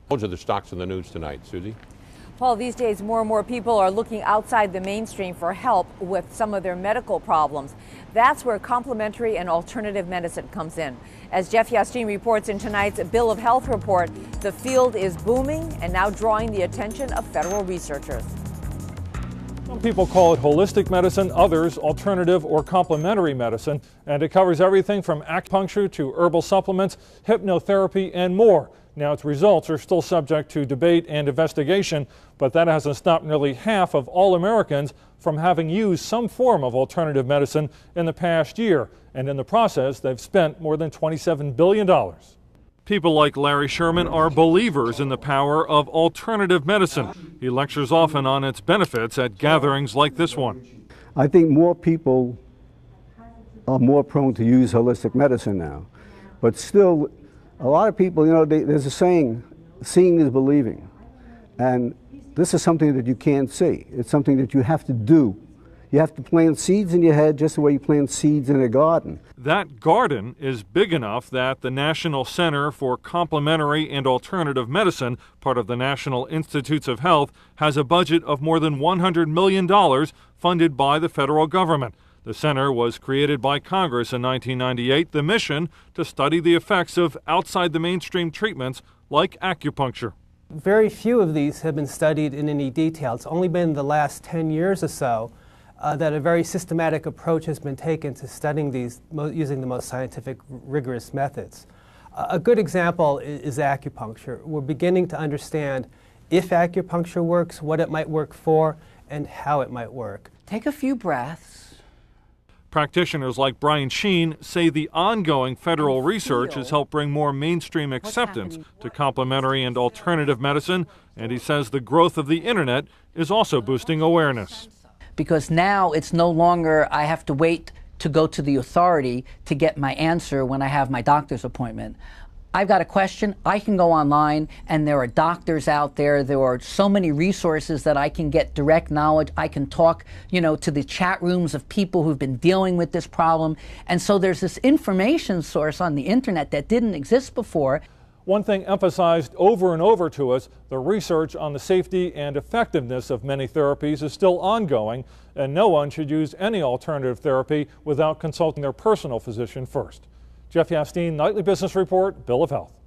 Those are the stocks in the news tonight, Susie. Paul, these days more and more people are looking outside the mainstream for help with some of their medical problems. That's where complementary and alternative medicine comes in. As Jeff Yasteen reports in tonight's Bill of Health report, the field is booming and now drawing the attention of federal researchers. Some people call it holistic medicine, others alternative or complementary medicine, and it covers everything from acupuncture to herbal supplements, hypnotherapy, and more. Now, its results are still subject to debate and investigation, but that hasn't stopped nearly half of all Americans from having used some form of alternative medicine in the past year. And in the process, they've spent more than $27 billion. People like Larry Sherman are believers in the power of alternative medicine. He lectures often on its benefits at gatherings like this one. I think more people are more prone to use holistic medicine now, but still, a lot of people, there's a saying, seeing is believing. And this is something that you can't see. It's something that you have to do. You have to plant seeds in your head just the way you plant seeds in a garden. That garden is big enough that the National Center for Complementary and Alternative Medicine, part of the National Institutes of Health, has a budget of more than $100 million funded by the federal government. The center was created by Congress in 1998, the mission to study the effects of outside the mainstream treatments like acupuncture. Very few of these have been studied in any detail. It's only been the last 10 years or so that a very systematic approach has been taken to studying these using the most scientific, rigorous methods. A good example is acupuncture. We're beginning to understand if acupuncture works, what it might work for, and how it might work. Take a few breaths. Practitioners like Brian Sheen say the ongoing federal research has helped bring more mainstream acceptance to complementary and alternative medicine, and he says the growth of the internet is also boosting awareness. Because now it's no longer I have to wait to go to the authority to get my answer when I have my doctor's appointment. I've got a question, I can go online, and there are doctors out there. There are so many resources that I can get direct knowledge. I can talk, to the chat rooms of people who've been dealing with this problem. And so there's this information source on the internet that didn't exist before. One thing emphasized over and over to us, the research on the safety and effectiveness of many therapies is still ongoing, and no one should use any alternative therapy without consulting their personal physician first. Jeff Yasteen, Nightly Business Report, Bill of Health.